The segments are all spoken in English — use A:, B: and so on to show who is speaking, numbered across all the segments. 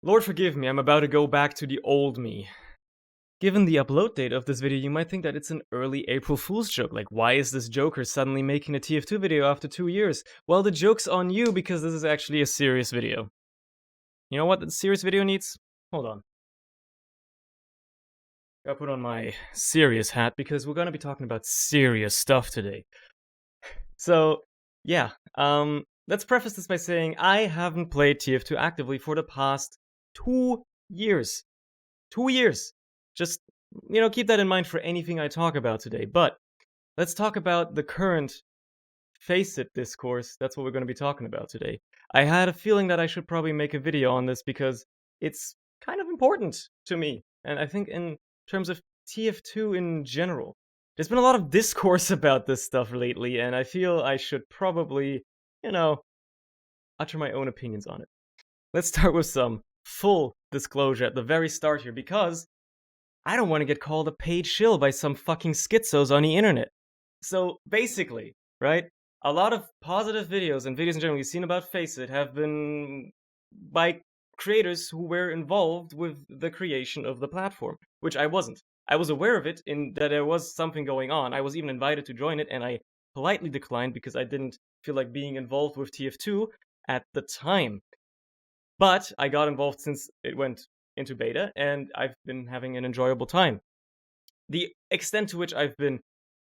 A: Lord forgive me, I'm about to go back to the old me. Given the upload date of this video, you might think that it's an early April Fool's joke. Like, why is this Joker suddenly making a TF2 video after 2 years? Well, the joke's on you because this is actually a serious video. You know what the serious video needs? Hold on. Gotta put on my serious hat because we're gonna be talking about serious stuff today. So, yeah, let's preface this by saying I haven't played TF2 actively for the past 2 years. 2 years! Just, keep that in mind for anything I talk about today. But let's talk about the current FACEIT discourse. That's what we're going to be talking about today. I had a feeling that I should probably make a video on this because it's kind of important to me. And I think in terms of TF2 in general, there's been a lot of discourse about this stuff lately, and I feel I should probably, utter my own opinions on it. Let's start with some full disclosure at the very start here, because I don't want to get called a paid shill by some fucking schizos on the internet. So basically, right, a lot of positive videos and videos in general you've seen about FACEIT have been by creators who were involved with the creation of the platform, which I wasn't. I was aware of it, in that there was something going on. I was even invited to join it, and I politely declined because I didn't feel like being involved with TF2 at the time. But I got involved since it went into beta, and I've been having an enjoyable time. The extent to which I've been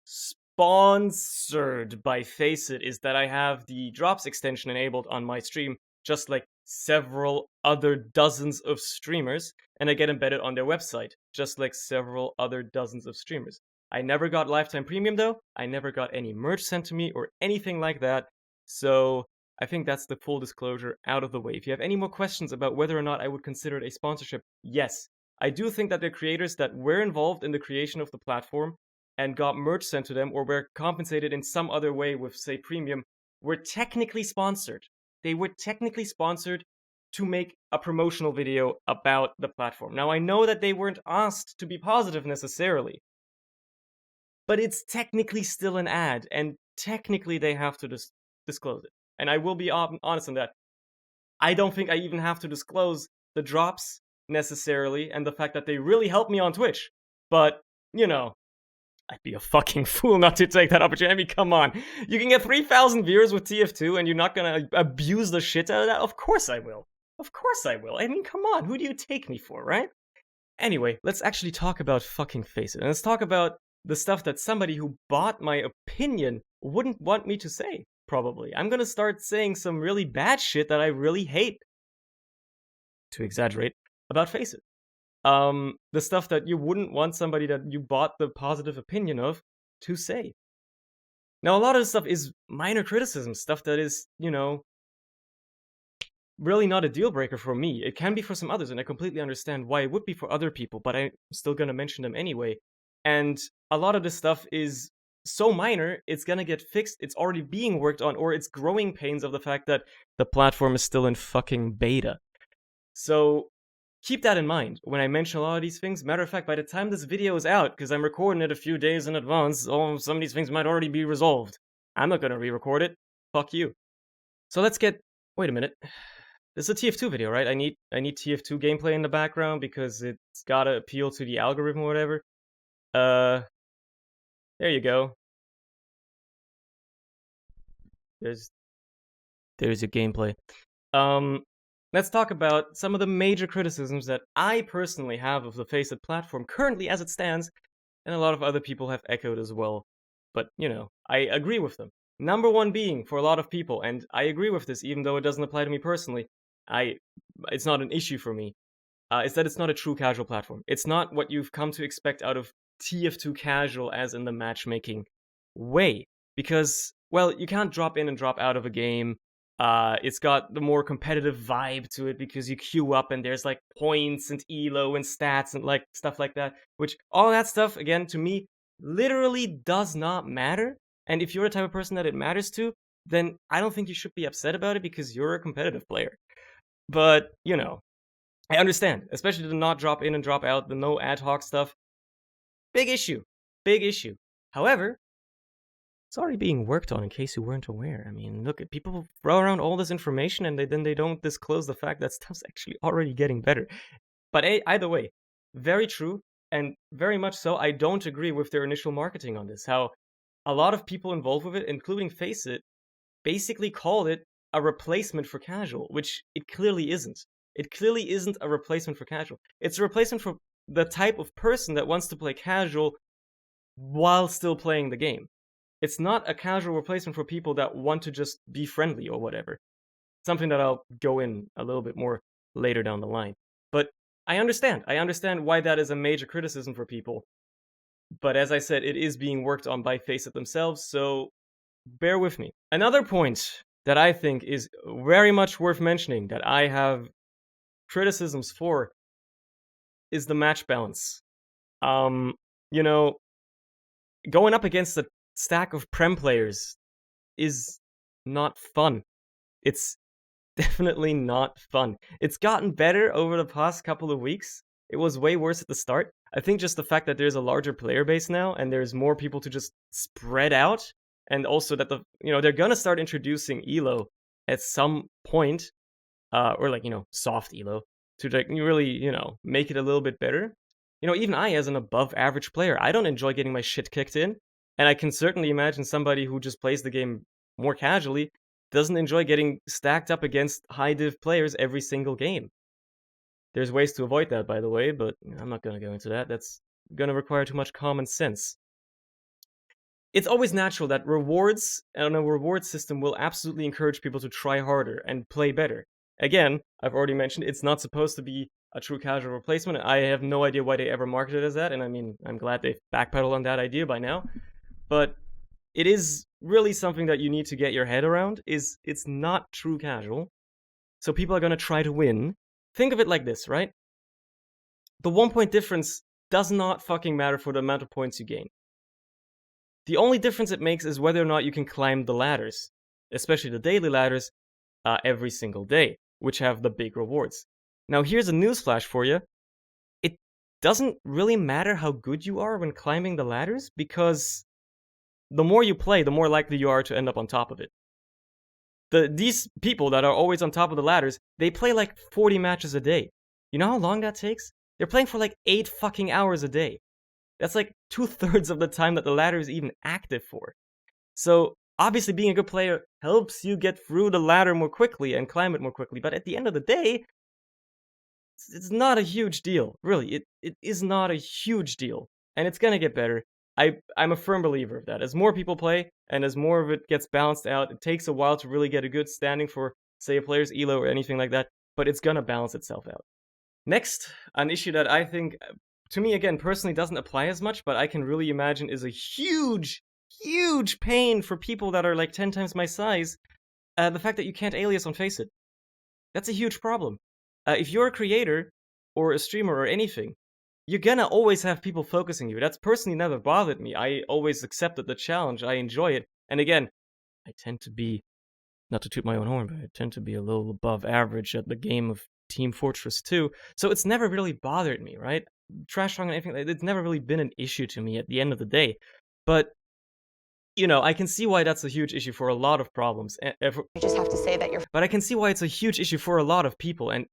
A: sponsored by FACEIT is that I have the drops extension enabled on my stream, just like several other dozens of streamers, and I get embedded on their website, just like several other dozens of streamers. I never got lifetime premium though, I never got any merch sent to me or anything like that, so I think that's the full disclosure out of the way. If you have any more questions about whether or not I would consider it a sponsorship, yes. I do think that the creators that were involved in the creation of the platform and got merch sent to them or were compensated in some other way with, say, premium, were technically sponsored. They were technically sponsored to make a promotional video about the platform. Now, I know that they weren't asked to be positive necessarily, but it's technically still an ad, and technically they have to disclose it. And I will be honest on that. I don't think I even have to disclose the drops necessarily and the fact that they really helped me on Twitch. But, I'd be a fucking fool not to take that opportunity. I mean, come on. You can get 3,000 viewers with TF2 and you're not gonna abuse the shit out of that? Of course I will. Of course I will. I mean, come on. Who do you take me for, right? Anyway, let's actually talk about fucking FACEIT. And let's talk about the stuff that somebody who bought my opinion wouldn't want me to say, probably. I'm gonna start saying some really bad shit that I really hate, to exaggerate, about FACEIT. The stuff that you wouldn't want somebody that you bought the positive opinion of to say. Now, a lot of this stuff is minor criticism, stuff that is, really not a deal breaker for me. It can be for some others, and I completely understand why it would be for other people, but I'm still gonna mention them anyway. And a lot of this stuff is so minor, it's gonna get fixed, it's already being worked on, or it's growing pains of the fact that the platform is still in fucking beta. So keep that in mind when I mention a lot of these things. Matter of fact, by the time this video is out, because I'm recording it a few days in advance, some of these things might already be resolved. I'm not gonna re-record it. Fuck you. So let's get... Wait a minute. This is a TF2 video, right? I need TF2 gameplay in the background because it's gotta appeal to the algorithm or whatever. There you go. There's your gameplay. Let's talk about some of the major criticisms that I personally have of the FACEIT platform currently as it stands, and a lot of other people have echoed as well. But, I agree with them. Number one being, for a lot of people, and I agree with this even though it doesn't apply to me personally, it's not an issue for me, is that it's not a true casual platform. It's not what you've come to expect out of TF2 casual as in the matchmaking way. Because, well, you can't drop in and drop out of a game. It's got the more competitive vibe to it because you queue up and there's like points and elo and stats and like stuff like that, which all that stuff, again, to me, literally does not matter. And if you're the type of person that it matters to, then I don't think you should be upset about it because you're a competitive player. But, I understand, especially the not drop in and drop out, the no ad hoc stuff. Big issue. Big issue. However, It's already being worked on, in case you weren't aware. I mean, look, people throw around all this information and then they don't disclose the fact that stuff's actually already getting better. But either way, very true, and very much so. I don't agree with their initial marketing on this. How a lot of people involved with it, including FACEIT, basically called it a replacement for casual, which it clearly isn't. It clearly isn't a replacement for casual. It's a replacement for the type of person that wants to play casual while still playing the game. It's not a casual replacement for people that want to just be friendly or whatever. Something that I'll go in a little bit more later down the line. But I understand. I understand why that is a major criticism for people. But as I said, it is being worked on by FACEIT themselves, so bear with me. Another point that I think is very much worth mentioning that I have criticisms for is the match balance. You know, going up against a stack of Prem players is not fun. It's definitely not fun. It's gotten better over the past couple of weeks. It was way worse at the start. I think just the fact that there's a larger player base now and there's more people to just spread out, and also that they're gonna start introducing elo at some point, or soft elo to really make it a little bit better. Even I, as an above average player, I don't enjoy getting my shit kicked in, and I can certainly imagine somebody who just plays the game more casually doesn't enjoy getting stacked up against high div players every single game. There's ways to avoid that, by the way, but I'm not going to go into that. That's going to require too much common sense. It's always natural that rewards and a reward system will absolutely encourage people to try harder and play better. Again, I've already mentioned it's not supposed to be a true casual replacement. I have no idea why they ever marketed it as that, and I mean, I'm glad they've backpedaled on that idea by now. But it is really something that you need to get your head around, is it's not true casual. So people are going to try to win. Think of it like this, right? The 1 point difference does not fucking matter for the amount of points you gain. The only difference it makes is whether or not you can climb the ladders, especially the daily ladders, every single day, which have the big rewards. Now, here's a newsflash for you. It doesn't really matter how good you are when climbing the ladders, because the more you play, the more likely you are to end up on top of it. These people that are always on top of the ladders, they play like 40 matches a day. You know how long that takes? They're playing for like 8 fucking hours a day. That's like 2/3 of the time that the ladder is even active for. So obviously being a good player helps you get through the ladder more quickly and climb it more quickly. But at the end of the day, it's not a huge deal. Really, it is not a huge deal. And it's gonna get better. I'm a firm believer of that. As more people play, and as more of it gets balanced out, it takes a while to really get a good standing for, say, a player's elo or anything like that, but it's gonna balance itself out. Next, an issue that I think, to me, again, personally doesn't apply as much, but I can really imagine is a huge, huge pain for people that are like 10 times my size, the fact that you can't alias on FACEIT. That's a huge problem. If you're a creator, or a streamer, or anything, you're gonna always have people focusing you. That's personally never bothered me. I always accepted the challenge. I enjoy it. And again, I tend to be, not to toot my own horn, but I tend to be a little above average at the game of Team Fortress 2. So it's never really bothered me, right? Trash talking, anything, it's never really been an issue to me at the end of the day. But, I can see why that's a huge issue for a lot of problems.
B: You just have to say that you're...
A: But I can see why it's a huge issue for a lot of people. And,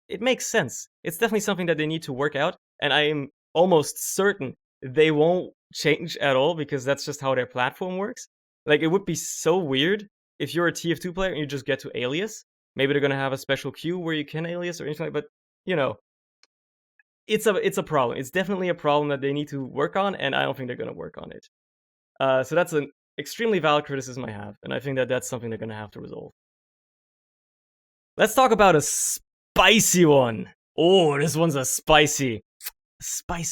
A: it makes sense. It's definitely something that they need to work out, and I am almost certain they won't change at all, because that's just how their platform works. Like, it would be so weird if you're a TF2 player and you just get to alias. Maybe they're gonna have a special queue where you can alias or anything like that, but, it's a problem. It's definitely a problem that they need to work on, and I don't think they're gonna work on it. So that's an extremely valid criticism I have, and I think that that's something they're gonna have to resolve. Let's talk about a spicy one. Oh, this one's a spicy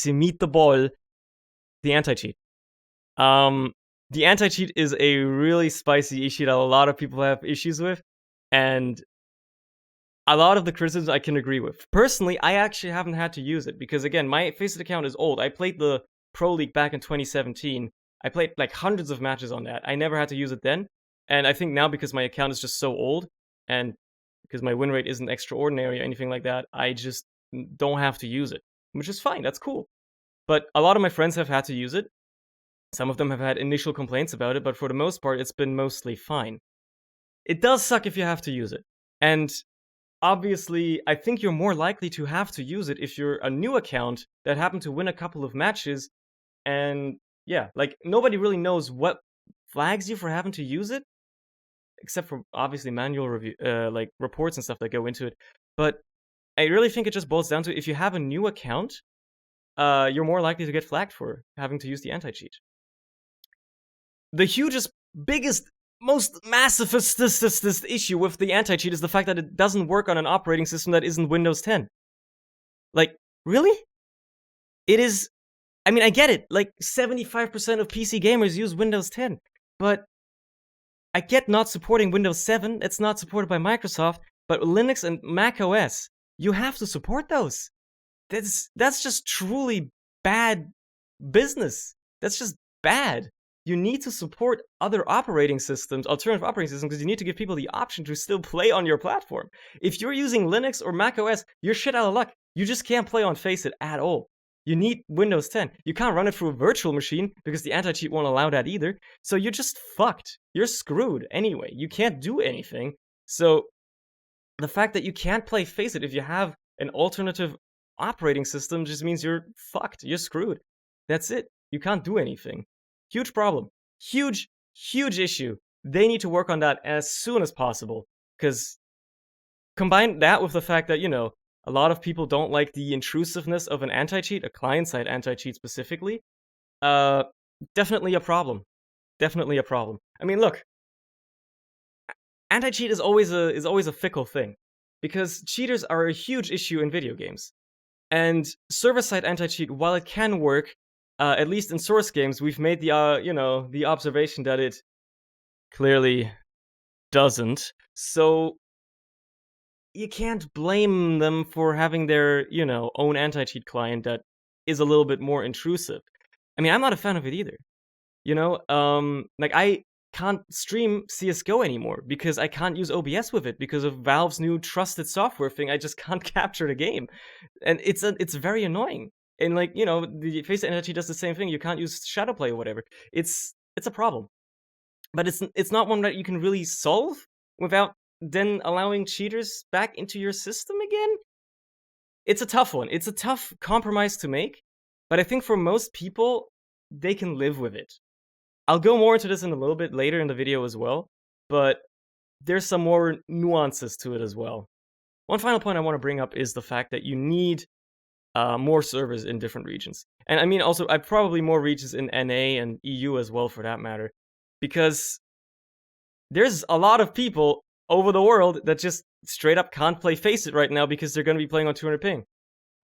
A: meat the ball. The anti-cheat. The anti-cheat is a really spicy issue that a lot of people have issues with, and a lot of the criticisms I can agree with. Personally, I actually haven't had to use it, because again, my FACEIT account is old. I played the Pro League back in 2017. I played like hundreds of matches on that. I never had to use it then, and I think now, because my account is just so old, and because my win rate isn't extraordinary or anything like that, I just don't have to use it, which is fine. That's cool. But a lot of my friends have had to use it, Some of them have had initial complaints about it, but for the most part, it's been mostly fine. It does suck if you have to use it. And obviously, I think you're more likely to have to use it if you're a new account that happened to win a couple of matches. And yeah, like, nobody really knows what flags you for having to use it, except for obviously manual review, like reports and stuff that go into it. But I really think it just boils down to if you have a new account, you're more likely to get flagged for having to use the anti-cheat. The hugest, biggest, most massivest issue with the anti-cheat is the fact that it doesn't work on an operating system that isn't Windows 10. Like, really? It is. I mean, I get it. Like, 75% of PC gamers use Windows 10, but I get not supporting Windows 7. It's not supported by Microsoft, but Linux and Mac OS, you have to support those. That's just truly bad business. That's just bad. You need to support other operating systems, alternative operating systems, because you need to give people the option to still play on your platform. If you're using Linux or Mac OS, you're shit out of luck. You just can't play on FACEIT at all. You need Windows 10. You can't run it through a virtual machine because the anti-cheat won't allow that either. So you're just fucked. You're screwed anyway. You can't do anything. So the fact that you can't play FACEIT if you have an alternative operating system just means you're fucked. You're screwed. That's it. You can't do anything. Huge problem. Huge issue. They need to work on that as soon as possible. Because combine that with the fact that, a lot of people don't like the intrusiveness of an anti-cheat, a client-side anti-cheat specifically. Definitely a problem. Definitely a problem. I mean, look, anti-cheat is always a fickle thing, because cheaters are a huge issue in video games. And server-side anti-cheat, while it can work, at least in source games, we've made the observation that it clearly doesn't. So you can't blame them for having their, own anti-cheat client that is a little bit more intrusive. I mean, I'm not a fan of it either. Like, I can't stream CSGO anymore because I can't use OBS with it because of Valve's new trusted software thing. I just can't capture the game. And it's very annoying. And like, the FACEIT anti-cheat does the same thing. You can't use Shadowplay or whatever. It's a problem. But it's not one that you can really solve without then allowing cheaters back into your system again. It's a tough one. It's a tough compromise to make, but I think for most people, they can live with it. I'll go more into this in a little bit later in the video as well, but there's some more nuances to it as well. One final point I want to bring up is the fact that you need more servers in different regions. And I mean, also, probably more regions in NA and EU as well, for that matter, because there's a lot of people over the world that just straight up can't play FACEIT right now because they're going to be playing on 200 ping.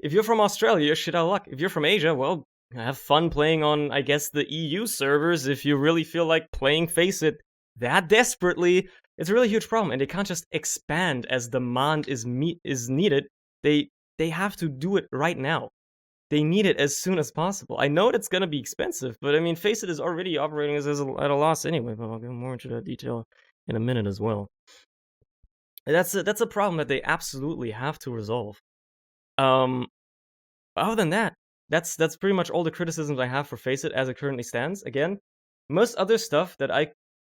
A: If you're from Australia, you're shit out of luck. If you're from Asia, well, have fun playing on, I guess, the EU servers if you really feel like playing FACEIT that desperately. It's a really huge problem, and they can't just expand as demand is needed. They have to do it right now. They need it as soon as possible. I know it's going to be expensive, but I mean, FACEIT is already operating at a loss anyway, but I'll get more into that detail in a minute as well. That's a problem that they absolutely have to resolve. Other than that, that's pretty much all the criticisms I have for FACEIT as it currently stands. Again, most other stuff that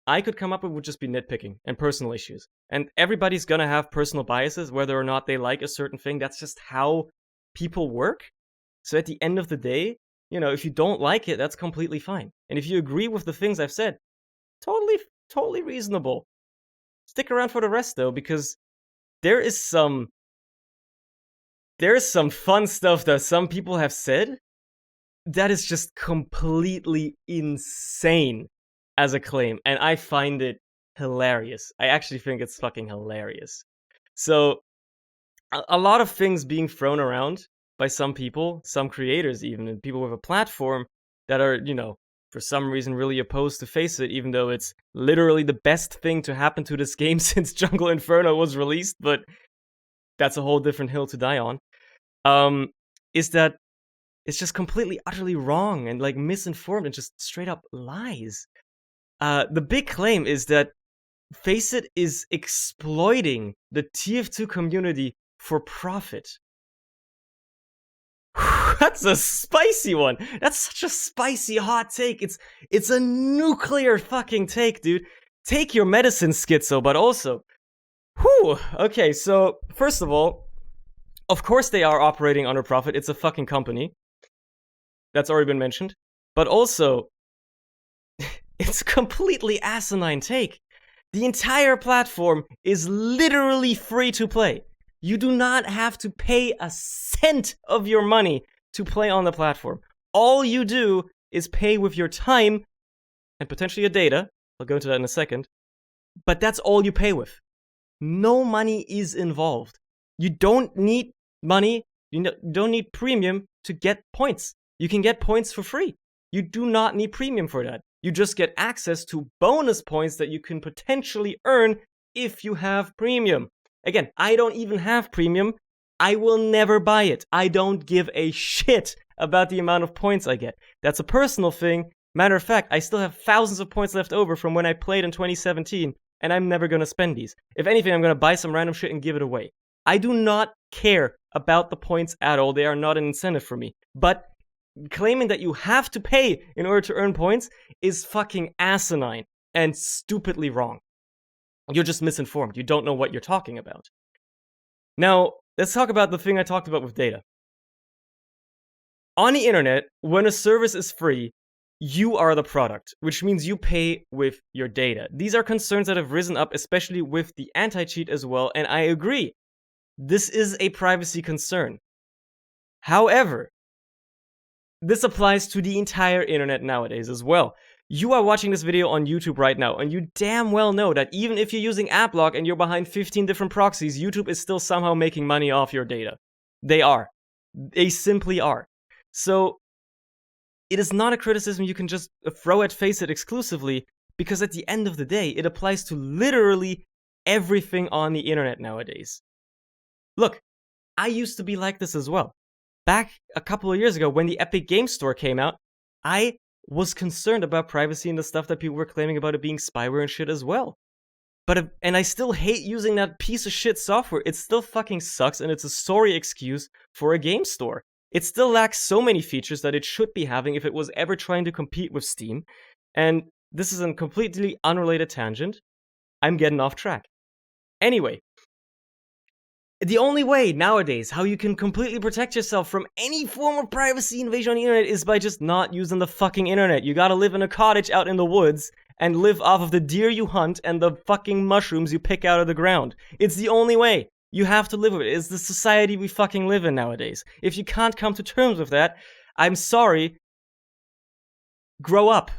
A: I could come up with would just be nitpicking and personal issues. And everybody's gonna have personal biases, whether or not they like a certain thing. That's just how people work. So at the end of the day, if you don't like it, that's completely fine. And if you agree with the things I've said, totally reasonable. Stick around for the rest, though, because there is some fun stuff that some people have said that is just completely insane as a claim, and I find it hilarious. I actually think it's fucking hilarious. So, a lot of things being thrown around by some people, some creators even, and people with a platform that are, for some reason really opposed to FACEIT, even though it's literally the best thing to happen to this game since Jungle Inferno was released, but that's a whole different hill to die on, is that it's just completely, utterly wrong and like misinformed and just straight up lies. The big claim is that FACEIT is exploiting the TF2 community for profit. That's a spicy one. That's such a spicy hot take. It's a nuclear fucking take, dude. Take your medicine, schizo, but also, whew. Okay, so first of all, of course they are operating under profit. It's a fucking company. That's already been mentioned. But also, it's a completely asinine take. The entire platform is literally free to play. You do not have to pay a cent of your money to play on the platform. All you do is pay with your time and potentially your data. I'll go into that in a second. But that's all you pay with. No money is involved. You don't need money. You don't need premium to get points. You can get points for free. You do not need premium for that. You just get access to bonus points that you can potentially earn if you have premium. Again, I don't even have premium. I will never buy it. I don't give a shit about the amount of points I get. That's a personal thing. Matter of fact, I still have thousands of points left over from when I played in 2017, and I'm never gonna spend these. If anything, I'm gonna buy some random shit and give it away. I do not care about the points at all. They are not an incentive for me. But claiming that you have to pay in order to earn points is fucking asinine and stupidly wrong. You're just misinformed. You don't know what you're talking about. Now, let's talk about the thing I talked about with data. On the internet, when a service is free, you are the product, which means you pay with your data. These are concerns that have risen up, especially with the anti-cheat as well, and I agree. This is a privacy concern. However, this applies to the entire internet nowadays as well. You are watching this video on YouTube right now, and you damn well know that even if you're using AppLock and you're behind 15 different proxies, YouTube is still somehow making money off your data. They are. They simply are. So, it is not a criticism you can just throw at FACEIT exclusively, because at the end of the day, it applies to literally everything on the internet nowadays. Look, I used to be like this as well. Back a couple of years ago, when the Epic Games Store came out, I was concerned about privacy and the stuff that people were claiming about it being spyware and shit as well. And I still hate using that piece of shit software. It still fucking sucks, and it's a sorry excuse for a game store. It still lacks so many features that it should be having if it was ever trying to compete with Steam. And this is a completely unrelated tangent. I'm getting off track. Anyway, the only way nowadays how you can completely protect yourself from any form of privacy invasion on the internet is by just not using the fucking internet. You gotta live in a cottage out in the woods and live off of the deer you hunt and the fucking mushrooms you pick out of the ground. It's the only way. You have to live with it. It's the society we fucking live in nowadays. If you can't come to terms with that, I'm sorry. Grow up.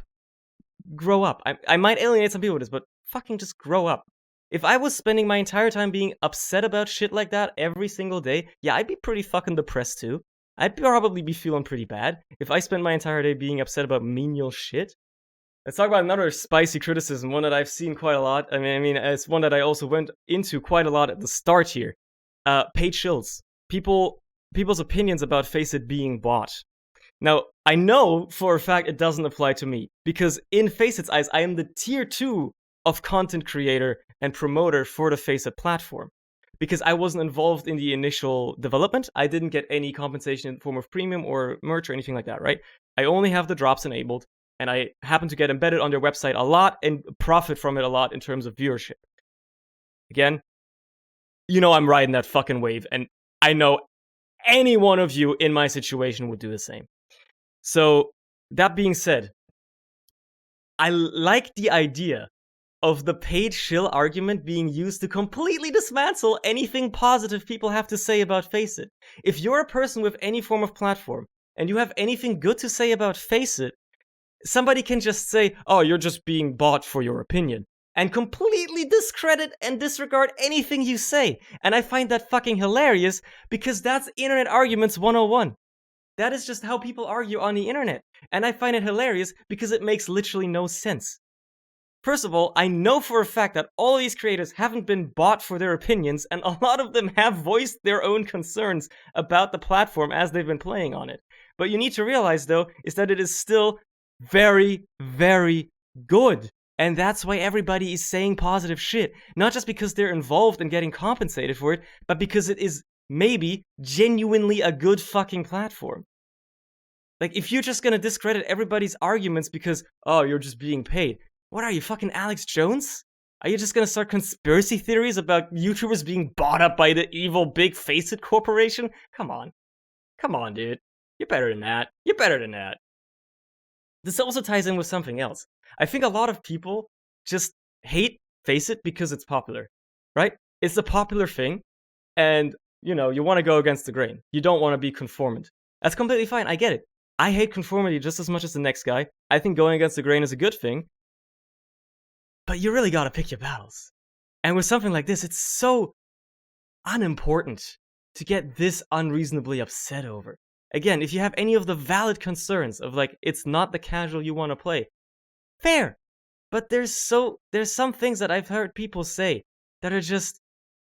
A: Grow up. I might alienate some people with this, but fucking just grow up. If I was spending my entire time being upset about shit like that every single day, yeah, I'd be pretty fucking depressed too. I'd probably be feeling pretty bad if I spent my entire day being upset about menial shit. Let's talk about another spicy criticism, one that I've seen quite a lot. I mean, it's one that I also went into quite a lot at the start here. Paid shills. People's opinions about FACEIT being bought. Now, I know for a fact it doesn't apply to me, because in FACEIT's eyes, I am the tier 2 of content creator and promoter for the FACEIT platform. Because I wasn't involved in the initial development, I didn't get any compensation in the form of premium or merch or anything like that, right? I only have the drops enabled, and I happen to get embedded on their website a lot and profit from it a lot in terms of viewership. Again, you know I'm riding that fucking wave, and I know any one of you in my situation would do the same. So, that being said, I like the idea of the paid shill argument being used to completely dismantle anything positive people have to say about FACEIT. If you're a person with any form of platform, and you have anything good to say about FACEIT, somebody can just say, oh, you're just being bought for your opinion, and completely discredit and disregard anything you say. And I find that fucking hilarious, because that's Internet Arguments 101. That is just how people argue on the internet. And I find it hilarious because it makes literally no sense. First of all, I know for a fact that all these creators haven't been bought for their opinions, and a lot of them have voiced their own concerns about the platform as they've been playing on it. But you need to realize, though, is that it is still very, very good. And that's why everybody is saying positive shit. Not just because they're involved in getting compensated for it, but because it is maybe genuinely a good fucking platform. Like, if you're just gonna discredit everybody's arguments because, oh, you're just being paid, what are you, fucking Alex Jones? Are you just gonna start conspiracy theories about YouTubers being bought up by the evil big FACEIT corporation? Come on. Come on, dude. You're better than that. You're better than that. This also ties in with something else. I think a lot of people just hate FACEIT because it's popular, right? It's a popular thing, and, you know, you want to go against the grain. You don't want to be conformant. That's completely fine. I get it. I hate conformity just as much as the next guy. I think going against the grain is a good thing. But you really gotta pick your battles. And with something like this, it's so unimportant to get this unreasonably upset over. Again, if you have any of the valid concerns of, like, it's not the casual you want to play, fair. But there's some things that I've heard people say that are just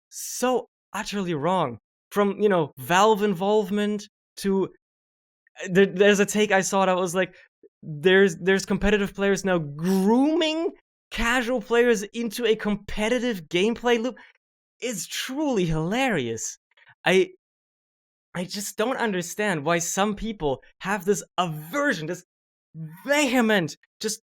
A: so utterly wrong. From, you know, Valve involvement to there's a take I saw that was like, there's competitive players now grooming casual players into a competitive gameplay loop. Is truly hilarious. I just don't understand why some people have this aversion, this vehement, just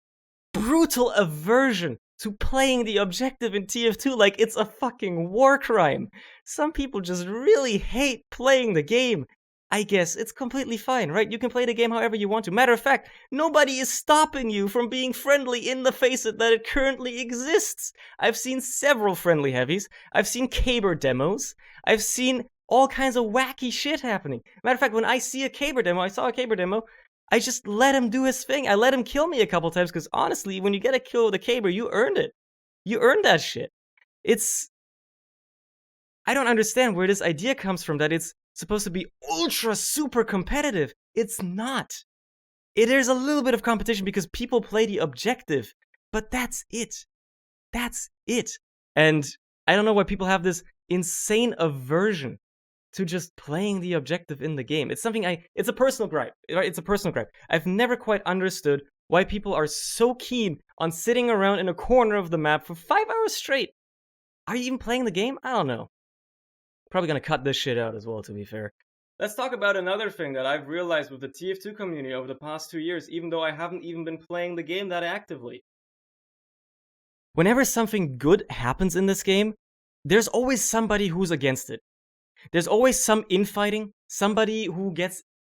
A: brutal aversion to playing the objective in TF2 like it's a fucking war crime. Some people just really hate playing the game. I guess it's completely fine, right? You can play the game however you want to. Matter of fact, nobody is stopping you from being friendly in the FACEIT that it currently exists. I've seen several friendly heavies. I've seen Caber demos. I've seen all kinds of wacky shit happening. Matter of fact, when I see a Caber demo, I saw a Caber demo, I just let him do his thing. I let him kill me a couple times, because honestly, when you get a kill with a Caber, you earned it. You earned that shit. I don't understand where this idea comes from that it's supposed to be ultra super competitive. It's not. There's a little bit of competition because people play the objective, but that's it. That's it. And I don't know why people have this insane aversion to just playing the objective in the game. It's a personal gripe, right? It's a personal gripe. I've never quite understood why people are so keen on sitting around in a corner of the map for 5 hours straight. Are you even playing the game? I don't know. Probably gonna cut this shit out as well, to be fair. Let's talk about another thing that I've realized with the TF2 community over the past 2 years, even though I haven't even been playing the game that actively. Whenever something good happens in this game, there's always somebody who's against it. There's always some infighting, somebody who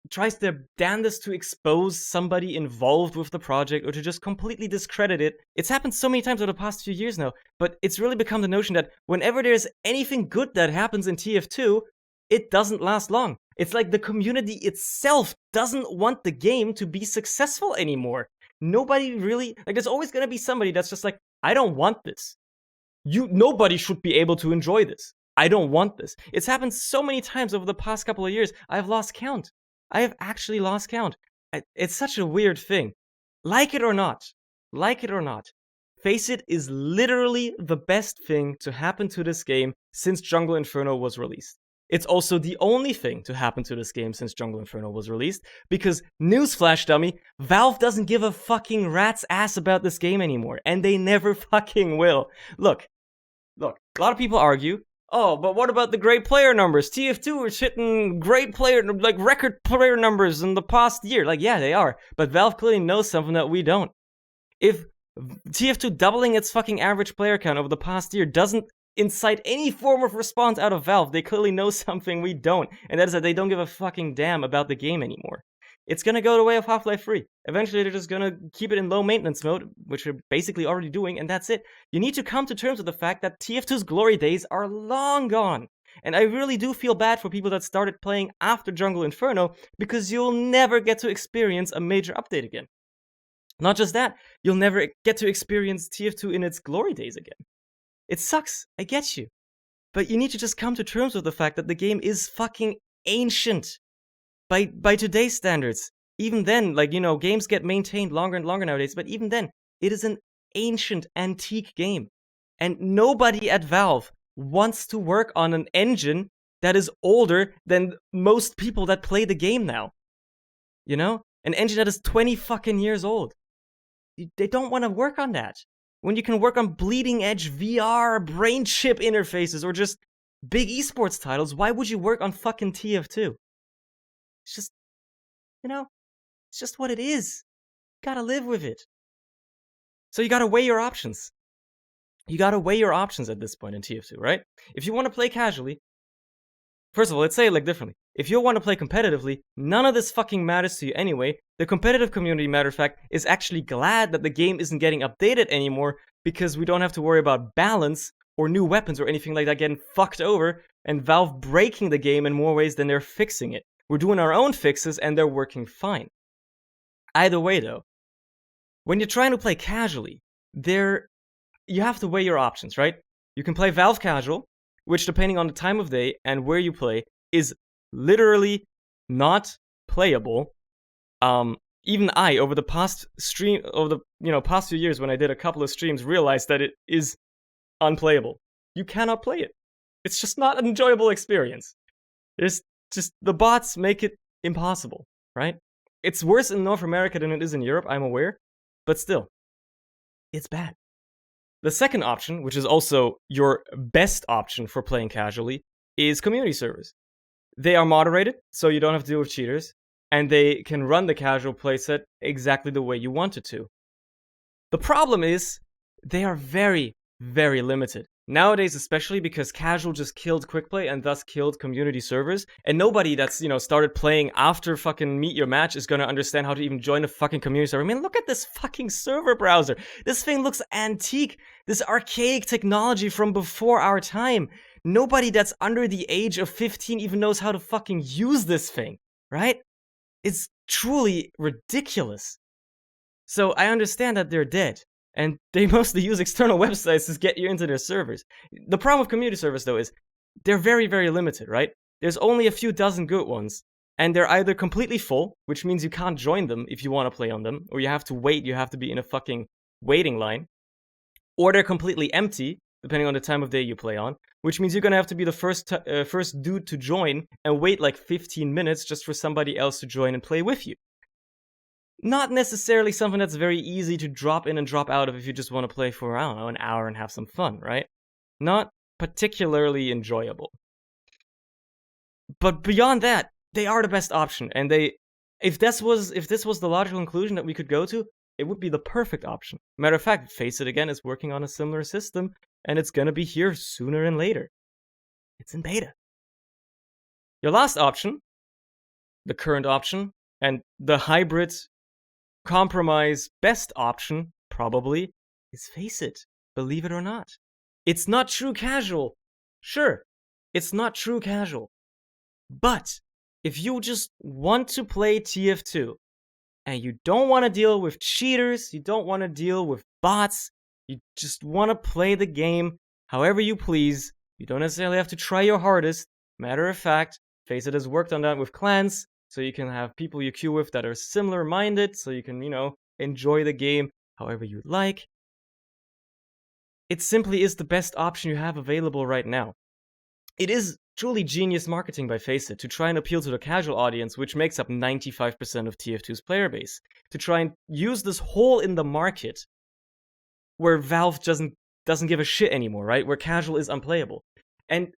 A: tries their damnedest to expose somebody involved with the project or to just completely discredit it. It's happened so many times over the past few years now, but it's really become the notion that whenever there's anything good that happens in TF2, it doesn't last long. It's like the community itself doesn't want the game to be successful anymore. Nobody really, like, there's always gonna be somebody that's just like, I don't want this. Nobody should be able to enjoy this. I don't want this. It's happened so many times over the past couple of years, I've lost count. I have actually lost count. It's such a weird thing. Like it or not, FACEIT is literally the best thing to happen to this game since Jungle Inferno was released. It's also the only thing to happen to this game since Jungle Inferno was released, because, newsflash dummy, Valve doesn't give a fucking rat's ass about this game anymore, and they never fucking will. Look, a lot of people argue, oh, but what about the great player numbers? TF2 is hitting record player numbers in the past year. Like, yeah, they are. But Valve clearly knows something that we don't. If TF2 doubling its fucking average player count over the past year doesn't incite any form of response out of Valve, they clearly know something we don't. And that is that they don't give a fucking damn about the game anymore. It's gonna go the way of Half-Life 3. Eventually, they're just gonna keep it in low maintenance mode, which we're basically already doing, and that's it. You need to come to terms with the fact that TF2's glory days are long gone. And I really do feel bad for people that started playing after Jungle Inferno, because you'll never get to experience a major update again. Not just that, you'll never get to experience TF2 in its glory days again. It sucks, I get you. But you need to just come to terms with the fact that the game is fucking ancient. By today's standards. Even then, like, you know, games get maintained longer and longer nowadays, but even then, it is an ancient, antique game. And nobody at Valve wants to work on an engine that is older than most people that play the game now. You know? An engine that is 20 fucking years old. They don't want to work on that. When you can work on bleeding edge VR brain chip interfaces, or just big esports titles, why would you work on fucking TF2? It's just, it's just what it is. You gotta live with it. So you gotta weigh your options. You gotta weigh your options at this point in TF2, right? If you want to play casually, first of all, let's say it like differently. If you want to play competitively, none of this fucking matters to you anyway. The competitive community, matter of fact, is actually glad that the game isn't getting updated anymore because we don't have to worry about balance or new weapons or anything like that getting fucked over and Valve breaking the game in more ways than they're fixing it. We're doing our own fixes and they're working fine. Either way, though, when you're trying to play casually, you have to weigh your options, right? You can play Valve Casual, which, depending on the time of day and where you play, is literally not playable. Even I, over the past few years, when I did a couple of streams, realized that it is unplayable. You cannot play it. It's just not an enjoyable experience. It's just the bots make it impossible, right? It's worse in North America than it is in Europe, I'm aware, but still, it's bad. The second option, which is also your best option for playing casually, is community servers. They are moderated, so you don't have to deal with cheaters, and they can run the casual playset exactly the way you want it to. The problem is, they are very, very limited. Nowadays, especially because casual just killed quickplay and thus killed community servers, and nobody that's, started playing after fucking Meet Your Match is gonna understand how to even join a fucking community server. I mean, look at this fucking server browser. This thing looks antique. This archaic technology from before our time. Nobody that's under the age of 15 even knows how to fucking use this thing, right? It's truly ridiculous. So I understand that they're dead. And they mostly use external websites to get you into their servers. The problem with community servers, though, is they're very, very limited, right? There's only a few dozen good ones, and they're either completely full, which means you can't join them if you want to play on them, or you have to wait, you have to be in a fucking waiting line, or they're completely empty, depending on the time of day you play on, which means you're gonna have to be the first dude to join and wait like 15 minutes just for somebody else to join and play with you. Not necessarily something that's very easy to drop in and drop out of if you just want to play for, I don't know, an hour and have some fun, right? Not particularly enjoyable. But beyond that, they are the best option, and if this was the logical conclusion that we could go to, it would be the perfect option. Matter of fact, FACEIT again is working on a similar system, and it's gonna be here sooner than later. It's in beta. Your last option, the current option, and the hybrid compromise best option, probably, is FACEIT, believe it or not. It's not true casual. Sure, it's not true casual. But if you just want to play TF2, and you don't want to deal with cheaters, you don't want to deal with bots, you just want to play the game however you please, you don't necessarily have to try your hardest. Matter of fact, FACEIT has worked on that with clans, so you can have people you queue with that are similar-minded, so you can, enjoy the game however you like. It simply is the best option you have available right now. It is truly genius marketing by FACEIT to try and appeal to the casual audience, which makes up 95% of TF2's player base, to try and use this hole in the market where Valve doesn't give a shit anymore, right? Where casual is unplayable. And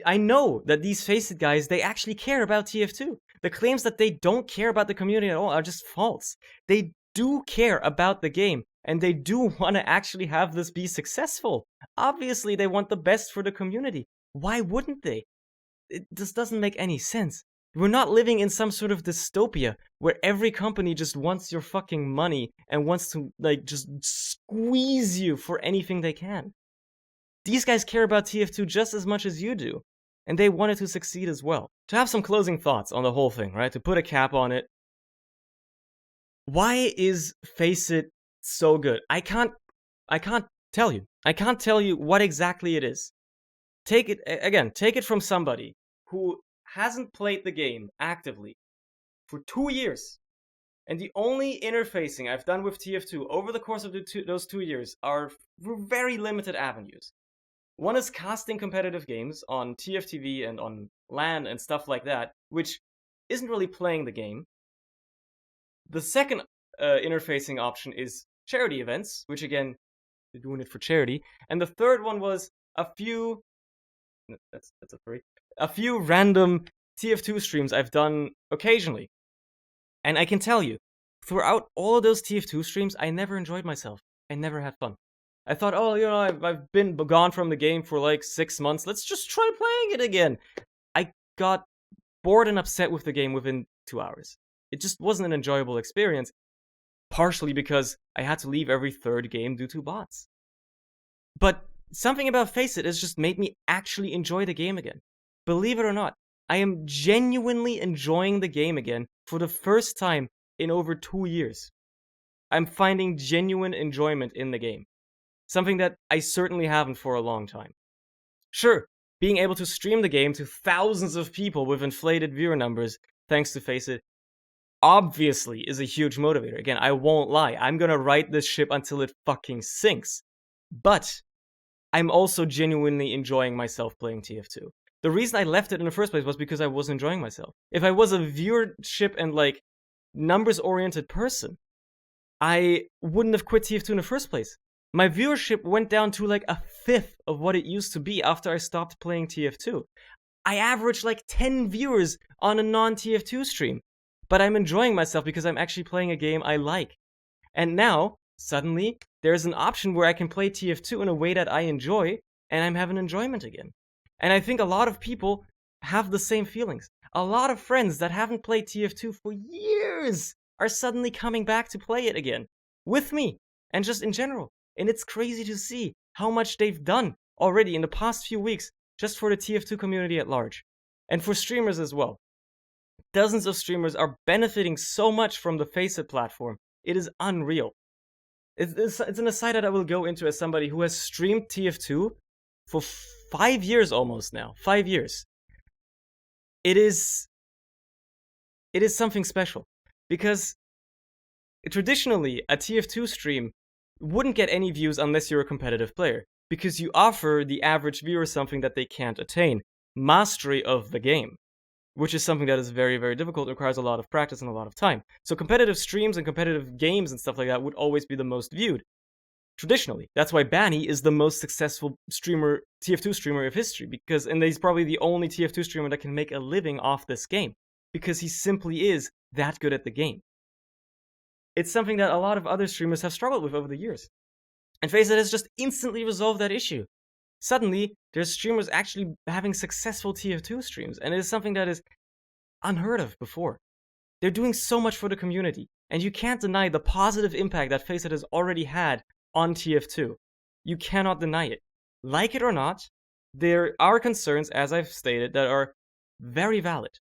A: I know that these FACEIT guys, they actually care about TF2. The claims that they don't care about the community at all are just false. They do care about the game, and they do want to actually have this be successful. Obviously, they want the best for the community. Why wouldn't they? This doesn't make any sense. We're not living in some sort of dystopia where every company just wants your fucking money and wants to, just squeeze you for anything they can. These guys care about TF2 just as much as you do, and they want it to succeed as well. To have some closing thoughts on the whole thing, right? To put a cap on it. Why is FACEIT so good? I can't tell you. I can't tell you what exactly it is. Take it from somebody who hasn't played the game actively for 2 years. And the only interfacing I've done with TF2 over the course of those 2 years are very limited avenues. One is casting competitive games on TFTV and on LAN and stuff like that, which isn't really playing the game. The second interfacing option is charity events, which again, you're doing it for charity. And the third one was a few That's a 3. A few random TF2 streams I've done occasionally. And I can tell you, throughout all of those TF2 streams, I never enjoyed myself. I never had fun. I thought, oh, I've been gone from the game for like 6 months. Let's just try playing it again. I got bored and upset with the game within 2 hours. It just wasn't an enjoyable experience, partially because I had to leave every third game due to bots. But something about FACEIT has just made me actually enjoy the game again. Believe it or not, I am genuinely enjoying the game again for the first time in over 2 years. I'm finding genuine enjoyment in the game. Something that I certainly haven't for a long time. Sure, being able to stream the game to thousands of people with inflated viewer numbers, thanks to FACEIT, obviously is a huge motivator. Again, I won't lie. I'm gonna ride this ship until it fucking sinks. But I'm also genuinely enjoying myself playing TF2. The reason I left it in the first place was because I was enjoying myself. If I was a viewership and like numbers-oriented person, I wouldn't have quit TF2 in the first place. My viewership went down to like a fifth of what it used to be after I stopped playing TF2. I average like 10 viewers on a non-TF2 stream, but I'm enjoying myself because I'm actually playing a game I like. And now, suddenly, there's an option where I can play TF2 in a way that I enjoy, and I'm having enjoyment again. And I think a lot of people have the same feelings. A lot of friends that haven't played TF2 for years are suddenly coming back to play it again, with me, and just in general. And it's crazy to see how much they've done already in the past few weeks just for the TF2 community at large. And for streamers as well. Dozens of streamers are benefiting so much from the FACEIT platform. It is unreal. It's an aside that I will go into as somebody who has streamed TF2 for 5 years almost now. 5 years. It is something special. Because traditionally, a TF2 stream wouldn't get any views unless you're a competitive player. Because you offer the average viewer something that they can't attain. Mastery of the game. Which is something that is very, very difficult, requires a lot of practice and a lot of time. So competitive streams and competitive games and stuff like that would always be the most viewed. Traditionally. That's why Banny is the most successful streamer, TF2 streamer of history, and he's probably the only TF2 streamer that can make a living off this game. Because he simply is that good at the game. It's something that a lot of other streamers have struggled with over the years. And FACEIT has just instantly resolved that issue. Suddenly, there's streamers actually having successful TF2 streams, and it is something that is unheard of before. They're doing so much for the community, and you can't deny the positive impact that FACEIT has already had on TF2. You cannot deny it. Like it or not, there are concerns, as I've stated, that are very valid,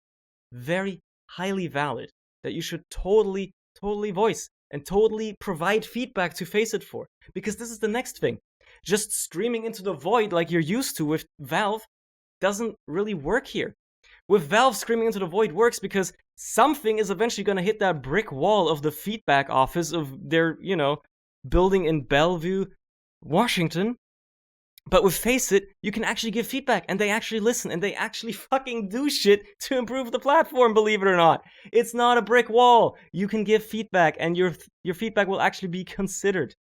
A: very highly valid, that you should totally voice and totally provide feedback to FACEIT for. Because this is the next thing. Just screaming into the void like you're used to with Valve doesn't really work here. With Valve, screaming into the void works because something is eventually going to hit that brick wall of the feedback office of their, building in Bellevue, Washington. But with FACEIT, you can actually give feedback, and they actually listen, and they actually fucking do shit to improve the platform, believe it or not. It's not a brick wall. You can give feedback, and your feedback will actually be considered.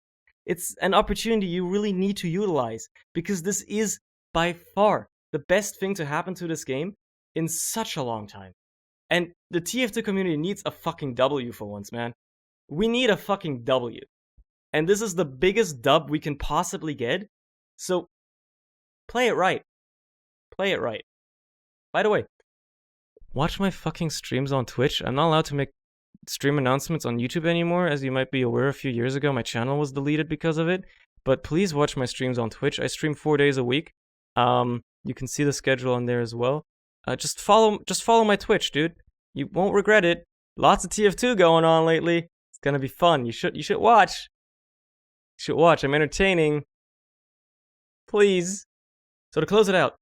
A: It's an opportunity you really need to utilize, because this is by far the best thing to happen to this game in such a long time. And the TF2 community needs a fucking W for once, man. We need a fucking W. And this is the biggest dub we can possibly get, so play it right. Play it right. By the way, watch my fucking streams on Twitch. I'm not allowed to make stream announcements on YouTube anymore. As you might be aware, a few years ago my channel was deleted because of it, but please watch my streams on Twitch. I stream 4 days a week. You can see the schedule on there as well. Just follow my Twitch, dude. You won't regret it. Lots of TF2 going on lately. It's gonna be fun. You should watch. You should watch. I'm entertaining. Please. So to close it out,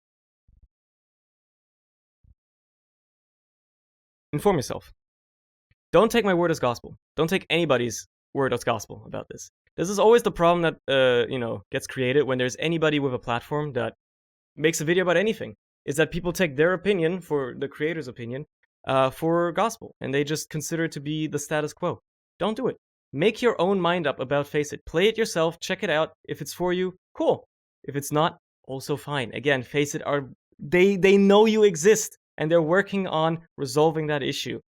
A: inform yourself. Don't take my word as gospel. Don't take anybody's word as gospel about this. This is always the problem that, gets created when there's anybody with a platform that makes a video about anything, is that people take their opinion, for the creator's opinion, for gospel, and they just consider it to be the status quo. Don't do it. Make your own mind up about FACEIT. Play it yourself, check it out. If it's for you, cool. If it's not, also fine. Again, FACEIT are They know you exist, and they're working on resolving that issue.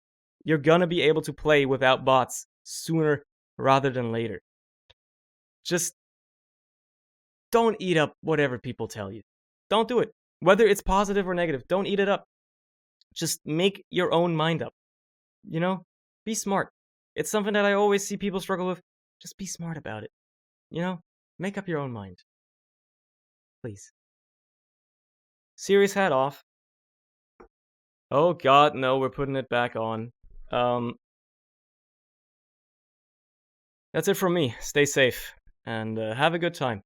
A: You're gonna be able to play without bots sooner rather than later. Just don't eat up whatever people tell you. Don't do it. Whether it's positive or negative, don't eat it up. Just make your own mind up. You know? Be smart. It's something that I always see people struggle with. Just be smart about it. You know? Make up your own mind. Please. Serious hat off. Oh god, no, we're putting it back on. That's it from me. Stay safe, and have a good time.